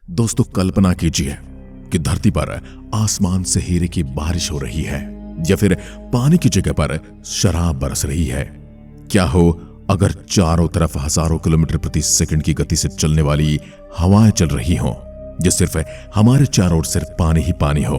दोस्तों, कल्पना कीजिए कि धरती पर आसमान से हीरे की बारिश हो रही है या फिर पानी की जगह पर शराब बरस रही है। क्या हो अगर चारों तरफ हजारों किलोमीटर प्रति सेकंड की गति से चलने वाली हवाएं चल रही हों, जो सिर्फ हमारे चारों ओर सिर्फ पानी ही पानी हो।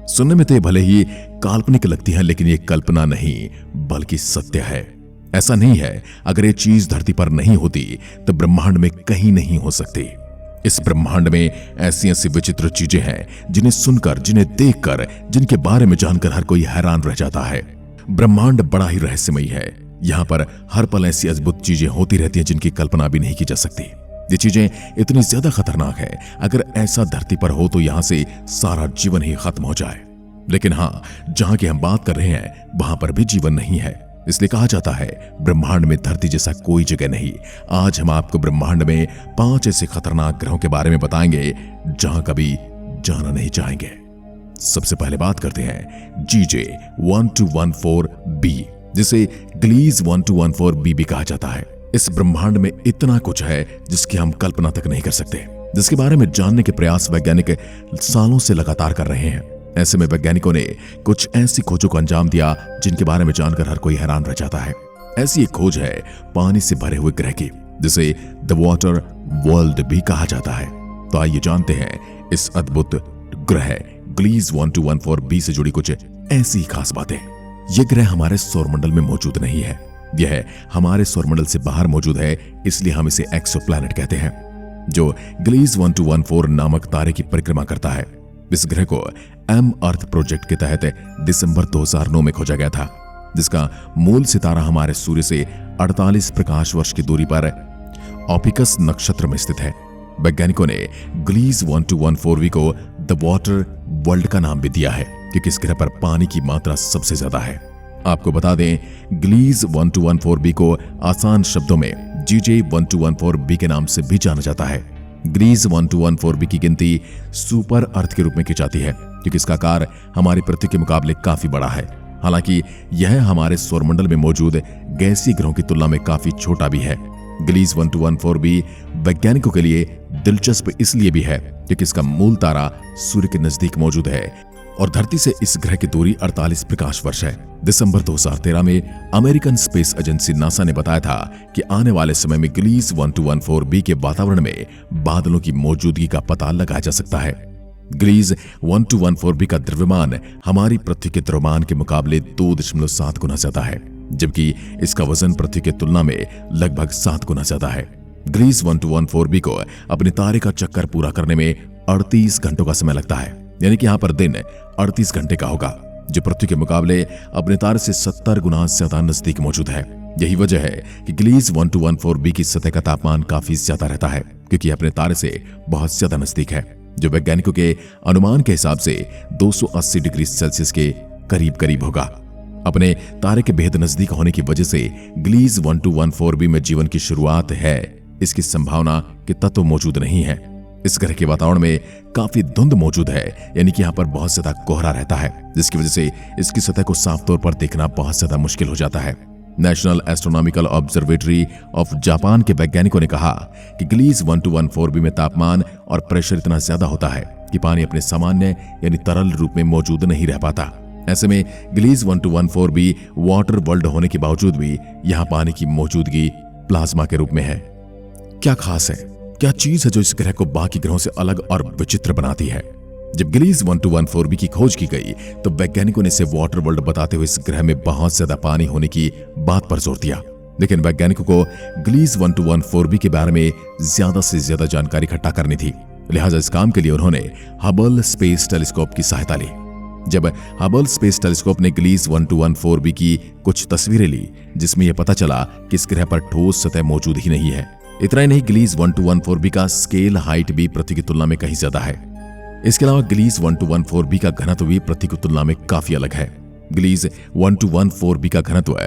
सुनने में तो ये भले ही काल्पनिक लगती है, लेकिन ये कल्पना नहीं बल्कि सत्य है। ऐसा नहीं है, अगर ये चीज धरती पर नहीं होती तो ब्रह्मांड में कहीं नहीं हो सकती। इस ब्रह्मांड में ऐसी ऐसी विचित्र चीजें हैं जिन्हें सुनकर, जिन्हें देखकर, जिनके बारे में जानकर हर कोई हैरान रह जाता है। ब्रह्मांड बड़ा ही रहस्यमयी है। यहाँ पर हर पल ऐसी अद्भुत चीजें होती रहती हैं जिनकी कल्पना भी नहीं की जा सकती। ये चीजें इतनी ज्यादा खतरनाक है, अगर ऐसा धरती पर हो तो यहां से सारा जीवन ही खत्म हो जाए। लेकिन हां, जहां की हम बात कर रहे हैं वहां पर भी जीवन नहीं है। इसलिए कहा जाता है ब्रह्मांड में धरती जैसा कोई जगह नहीं। आज हम आपको ब्रह्मांड में 5 ऐसे खतरनाक ग्रहों के बारे में बताएंगे जहां कभी जाना नहीं चाहेंगे। सबसे पहले बात करते हैं GJ 1214b, जिसे ग्लीज 1214b भी कहा जाता है। इस ब्रह्मांड में इतना कुछ है जिसकी हम कल्पना तक नहीं कर सकते, जिसके बारे में जानने के प्रयास वैज्ञानिक सालों से लगातार कर रहे हैं। ऐसे में वैज्ञानिकों ने कुछ ऐसी खोजों को अंजाम दिया जिनके बारे में जानकर हर कोई हैरान रह जाता है। ऐसी एक खोज है पानी से भरे हुए ग्रह की, जिसे द वाटर वर्ल्ड भी कहा जाता है। तो आइए जानते हैं इस अद्भुत ग्रह ग्लीज 1214b से जुड़ी कुछ ऐसी खास बातें। यह ग्रह हमारे सौरमंडल में मौजूद नहीं है, यह हमारे सौरमंडल से बाहर मौजूद है, इसलिए हम इसे एक्सोप्लैनेट कहते हैं, जो ग्लीज 1214 नामक तारे की परिक्रमा करता है। इस ग्रह को एम अर्थ प्रोजेक्ट के तहत दिसंबर 2009 में खोजा गया था, जिसका मूल सितारा हमारे सूर्य से 48 प्रकाश वर्ष की दूरी पर ऑपिकस नक्षत्र में स्थित है। वैज्ञानिकों ने ग्लीज 1214b को द वाटर वर्ल्ड का नाम भी दिया है क्योंकि इस ग्रह पर पानी की मात्रा सबसे ज्यादा है। आपको बता दें, ग्लीज 1214b को आसान शब्दों में GJ 1214b के नाम से भी जाना जाता है। ग्लीज 1214b की गिनती सुपर अर्थ के रूप में की जाती है क्योंकि इसका आकार हमारी पृथ्वी के मुकाबले काफी बड़ा है। हालांकि यह हमारे सौरमंडल में मौजूद गैसीय ग्रहों की तुलना में काफी छोटा भी है। ग्लीज 1214b वैज्ञानिकों के लिए दिलचस्प इसलिए भी है क्योंकि इसका मूल तारा सूर्य के नजदीक मौजूद है और धरती से इस ग्रह की दूरी 48 प्रकाश वर्ष है। दिसंबर 2013 में अमेरिकन स्पेस एजेंसी नासा ने बताया था कि आने वाले समय में ग्लीज 1214b के वातावरण में बादलों की मौजूदगी का पता लगाया जा सकता है। ग्लीज 1214b का द्रव्यमान हमारी पृथ्वी के द्रव्यमान के मुकाबले 2.7 गुना ज्यादा है, जबकि इसका वजन पृथ्वी की तुलना में लगभग 7 गुना ज्यादा है। ग्लीज 1214b को अपने तारे का चक्कर पूरा करने में 38 घंटों का समय लगता है, यानी कि यहाँ पर दिन 38 घंटे का होगा, जो पृथ्वी के मुकाबले अपने तारे से 70 गुना ज्यादा नजदीक मौजूद है। यही वजह है कि ग्लीज 1214b की सतह का तापमान काफी ज्यादा रहता है क्योंकि अपने तारे से बहुत ज्यादा नजदीक है, जो वैज्ञानिकों के अनुमान के हिसाब से 280 डिग्री सेल्सियस के करीब होगा। अपने तारे के बेहद नजदीक होने की वजह से ग्लीज 1214b में जीवन की शुरुआत है, इसकी संभावना कि तत्व मौजूद नहीं है। इस ग्रह के वातावरण में काफी धुंध मौजूद है, यानी कि यहाँ पर बहुत ज्यादा कोहरा रहता है, जिसकी वजह से इसकी सतह को साफ तौर पर देखना बहुत ज्यादा मुश्किल हो जाता है। National astronomical observatory of Japan के वैज्ञानिकों ने कहा कि ग्लीज 1214b में तापमान और प्रेशर इतना ज्यादा होता है कि पानी अपने सामान्य यानी तरल रूप में मौजूद नहीं रह पाता। ऐसे में ग्लीज 1214b वाटर वर्ल्ड होने के बावजूद भी यहाँ पानी की मौजूदगी प्लाज्मा के रूप में है। क्या खास है, क्या चीज है जो इस ग्रह को बाकी ग्रहों से अलग और विचित्र बनाती है? जब ग्लीज 1214b की खोज की गई तो वैज्ञानिकों ने इसे वाटर वर्ल्ड बताते हुए इस ग्रह में बहुत ज्यादा पानी होने की बात पर जोर दिया। लेकिन वैज्ञानिकों को ग्लीज 1214b के बारे में ज्यादा से ज्यादा जानकारी इकट्ठा करनी थी, लिहाजा इस काम के लिए उन्होंने हबल स्पेस टेलीस्कोप की सहायता ली। जब हबल स्पेस टेलीस्कोप ने ग्लीज 1214b की कुछ तस्वीरें ली, जिसमें यह पता चला कि इस ग्रह पर ठोस सतह मौजूद ही नहीं है। इतना ही नहीं, ग्लीज 1214b का स्केल हाइट भी पृथ्वी की तुलना में कहीं ज्यादा है। इसके अलावा ग्लीज 1214b का घनत्व भी पृथ्वी की तुलना में काफी अलग है। ग्लीज 1214b का घनत्व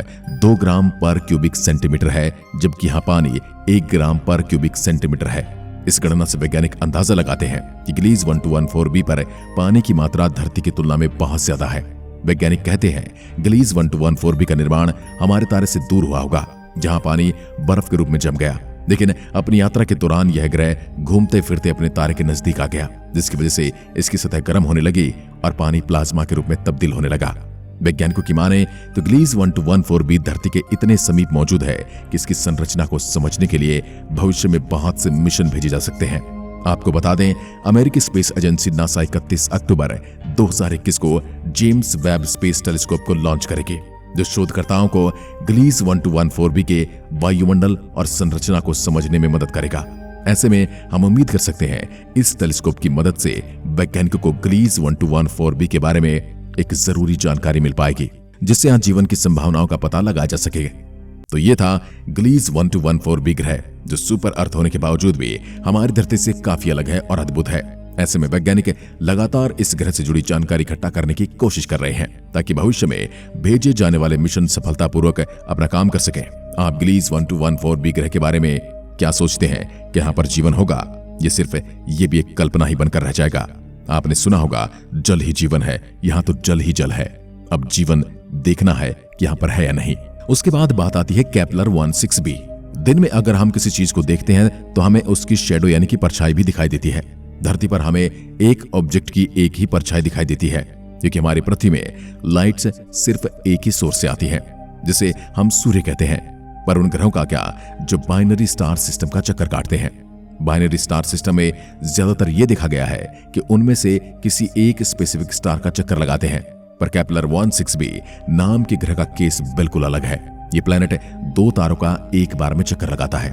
2 ग्राम पर क्यूबिक सेंटीमीटर है, जबकि यहाँ पानी 1 ग्राम पर क्यूबिक सेंटीमीटर है। इस गणना से वैज्ञानिक अंदाजा लगाते हैं कि ग्लीज 1214b पर पानी की मात्रा धरती की तुलना में बहुत ज्यादा है। वैज्ञानिक कहते हैं ग्लीज 1214b का निर्माण हमारे तारे से दूर हुआ होगा, जहां पानी बर्फ के रूप में जम गया। लेकिन अपनी यात्रा के दौरान यह ग्रह घूमते फिरते अपने तारे के नजदीक आ गया, जिसकी वजह से इसकी सतह गर्म होने लगी और पानी प्लाज्मा के रूप में तब्दील होने लगा। वैज्ञानिकों की माने तो ग्लीज 1214b धरती के इतने समीप मौजूद है कि इसकी संरचना को समझने के लिए भविष्य में बहुत से मिशन भेजे जा सकते हैं। आपको बता दें, अमेरिकी स्पेस एजेंसी नासा 31 अक्टूबर 2021 को जेम्स वेब स्पेस टेलीस्कोप को लॉन्च करेगी, जो शोधकर्ताओं को ग्लीज 1214b के वायुमंडल और संरचना को समझने में मदद करेगा। ऐसे में हम उम्मीद कर सकते हैं इस टेलीस्कोप की मदद से वैज्ञानिकों को ग्लीज 1214b के बारे में एक जरूरी जानकारी मिल पाएगी, जिससे यहाँ जीवन की संभावनाओं का पता लगाया जा सकेगा। तो ये था ग्लीज 1214b ग्रह, जो सुपर अर्थ होने के बावजूद भी हमारी धरती से काफी अलग है और अद्भुत है। ऐसे में वैज्ञानिक लगातार इस ग्रह से जुड़ी जानकारी इकट्ठा करने की कोशिश कर रहे हैं, ताकि भविष्य में भेजे जाने वाले मिशन सफलतापूर्वक अपना काम कर सकें। आप ग्लीज 1214b ग्रह के बारे में क्या सोचते हैं कि यहाँ पर जीवन होगा? ये सिर्फ ये भी एक कल्पना ही बनकर रह जाएगा। आपने सुना होगा, जल ही जीवन है, यहाँ तो जल ही जल है। अब जीवन देखना है कि यहाँ पर है या नहीं। उसके बाद बात आती है केपलर 16b। दिन में अगर हम किसी चीज को देखते हैं तो हमें उसकी शेडो यानी कि परछाई भी दिखाई देती है। धरती पर हमें एक ऑब्जेक्ट की एक ही परछाई दिखाई देती है, क्योंकि हमारी पृथ्वी में लाइट सिर्फ एक ही सोर्स से आती है, जिसे हम सूर्य कहते हैं। पर उन ग्रहों का क्या जो बाइनरी स्टार सिस्टम का चक्कर काटते हैं? बाइनरी स्टार सिस्टम में ज्यादातर यह देखा गया है कि उनमें से किसी एक स्पेसिफिक स्टार का चक्कर लगाते हैं, पर केपलर 16b नाम के ग्रह का केस बिल्कुल अलग है। ये प्लैनेट 2 तारों का एक बार में चक्कर लगाता है।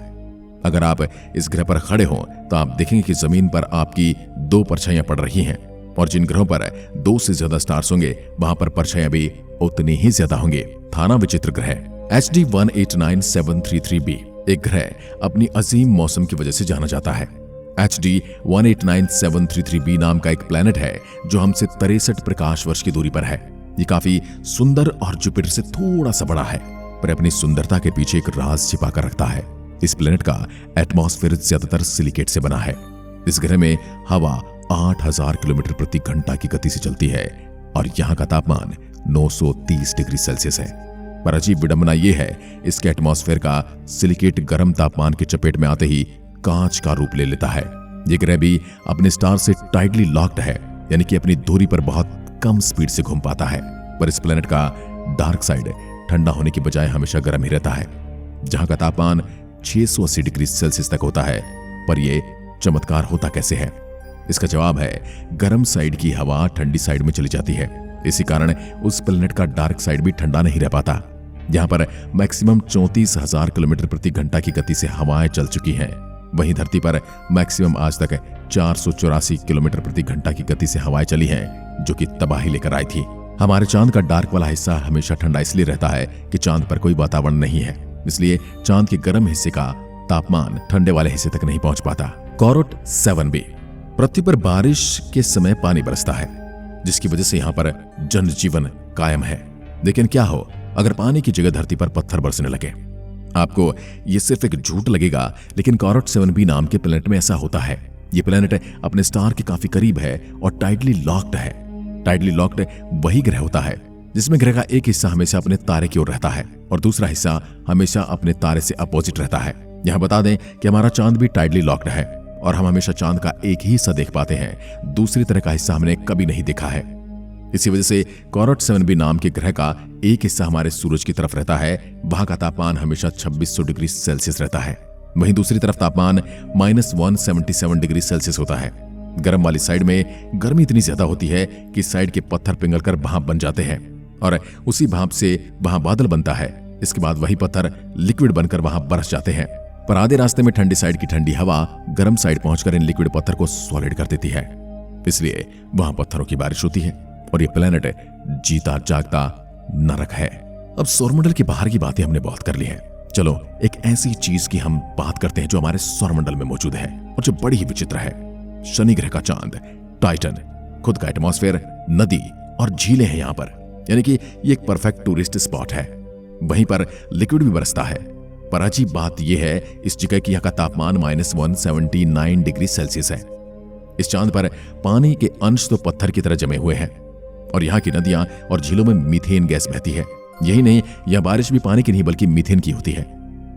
अगर आप इस ग्रह पर खड़े हों तो आप देखेंगे कि जमीन पर आपकी 2 परछाइयां पड़ रही हैं, और जिन ग्रहों पर 2 से ज्यादा स्टार्स होंगे वहां पर परछाइयां भी उतनी ही ज्यादा होंगे। थाना विचित्र ग्रह HD 189733b एक ग्रह अपनी अजीम मौसम की वजह से जाना जाता है। HD 189733b नाम का एक प्लैनेट है जो हमसे 63 प्रकाश वर्ष की दूरी पर है। ये काफी सुंदर और जुपिटर से थोड़ा सा बड़ा है, पर अपनी सुंदरता के पीछे एक राज छिपा कर रखता है। इस प्लैनेट का एटमॉस्फेयर ज्यादातर सिलिकेट से बना है। इस ग्रह में हवा 8000 किलोमीटर प्रति घंटा की गति से चलती है, और यहाँ का तापमान 930 डिग्री सेल्सियस है। पर अजीब विडंबना यह है, इसके एटमॉस्फेयर का सिलिकेट गर्म तापमान की चपेट में आते ही कांच का रूप ले लेता है। ये ग्रह भी अपने स्टार से टाइटली लॉक्ड है, यानी कि अपनी दूरी पर बहुत कम स्पीड से घूम पाता है। पर इस प्लैनेट का डार्क साइड ठंडा होने की बजाय हमेशा गर्म ही रहता है, जहां का तापमान 680 डिग्री सेल्सियस तक होता है। पर यह चमत्कार होता कैसे है? इसका जवाब है, गर्म साइड की हवा ठंडी साइड में चली जाती है। इसी कारण उस प्लैनेट का डार्क साइड भी ठंडा नहीं रह पाता। यहाँ पर मैक्सिमम 34,000 किलोमीटर प्रति घंटा की गति से हवाएं चल चुकी हैं। वहीं धरती पर मैक्सिमम आज तक 484 किलोमीटर प्रति घंटा की गति से हवाएं चली हैं, जो कि तबाही लेकर आई थी। हमारे चांद का डार्क वाला हिस्सा हमेशा ठंडा इसलिए रहता है कि चांद पर कोई वातावरण नहीं है, इसलिए चांद के गर्म हिस्से का तापमान ठंडे वाले हिस्से तक नहीं पहुंच पाता। कॉरोट 7b पृथ्वी पर बारिश के समय पानी बरसता है, जिसकी वजह से यहाँ पर जनजीवन कायम है। लेकिन क्या हो अगर पानी की जगह धरती पर पत्थर बरसने लगे? आपको ये सिर्फ एक झूठ लगेगा, लेकिन कॉरोट 7b नाम के प्लैनेट में ऐसा होता है। ये प्लैनेट अपने स्टार के काफी करीब है और टाइटली लॉक्ड है। टाइटली लॉक्ड वही ग्रह होता है जिसमें ग्रह का एक हिस्सा हमेशा अपने तारे की ओर रहता है और दूसरा हिस्सा हमेशा अपने तारे से अपोजिट रहता है। यहां बता दें कि हमारा चांद भी टाइटली लॉक्ड है और हम हमेशा चांद का एक ही हिस्सा देख पाते हैं, दूसरी तरह का हिस्सा हमने कभी नहीं देखा है। इसी वजह से कॉरोट 7b नाम के ग्रह का एक हिस्सा हमारे सूरज की तरफ रहता है, वहां का तापमान हमेशा 2600 डिग्री सेल्सियस रहता है। वहीं दूसरी तरफ तापमान -177 डिग्री सेल्सियस होता है। गर्म वाली साइड में गर्मी इतनी ज्यादा होती है कि साइड के पत्थर पिघलकर भाप बन जाते हैं और उसी भाप से वहां बादल बनता है। इसके बाद वही पत्थर लिक्विड बनकर वहां बरस जाते हैं। पर आधे रास्ते में ठंडी साइड की ठंडी हवा गर्म साइड पहुंचकर इन लिक्विड पत्थर को सॉलिड कर देती है, इसलिए वहां पत्थरों की बारिश होती है और ये प्लैनेट जीता जागता नरक है। अब सौरमंडल के बाहर की बातें हमने बहुत कर ली है। चलो एक ऐसी चीज की हम बात करते हैं जो हमारे सौरमंडल में मौजूद है और जो बड़ी ही विचित्र है। शनि ग्रह का चांद टाइटन, खुद का एटमॉस्फेयर, नदी और झीलें हैं यहाँ पर, यानी कि ये एक परफेक्ट टूरिस्ट स्पॉट है। वहीं पर लिक्विड भी बरसता है। पर अजीब बात यह है इस जगह की यहाँ का तापमान -179 डिग्री सेल्सियस है। इस चांद पर पानी के अंश तो पत्थर की तरह जमे हुए हैं और यहाँ की नदियां और झीलों में मीथेन गैस बहती है। यही नहीं, यह बारिश भी पानी की नहीं बल्कि मीथेन की होती है।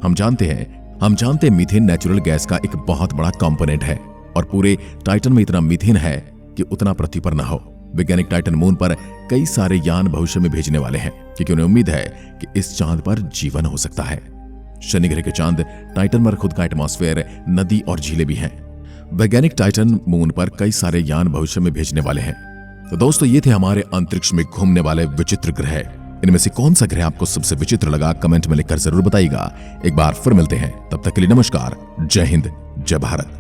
हम जानते हैं हम जानते हैं मीथेन नेचुरल गैस का एक बहुत बड़ा कंपोनेंट है और पूरे टाइटन में इतना मीथेन है कि उतना पृथ्वी पर ना हो। वैज्ञानिक टाइटन मून पर कई सारे यान भविष्य में भेजने वाले हैं क्योंकि उन्हें उम्मीद है कि इस चांद पर जीवन हो सकता है। शनि ग्रह के चांद टाइटन पर खुद का एटमॉस्फेयर, नदी और झीलें भी हैं। वैज्ञानिक टाइटन मून पर कई सारे यान भविष्य में भेजने वाले हैं। तो दोस्तों, ये थे हमारे अंतरिक्ष में घूमने वाले विचित्र ग्रह। इनमें से कौन सा ग्रह आपको सबसे विचित्र लगा, कमेंट में लिखकर जरूर बताइएगा। एक बार फिर मिलते हैं, तब तक के लिए नमस्कार, जय हिंद, जय भारत।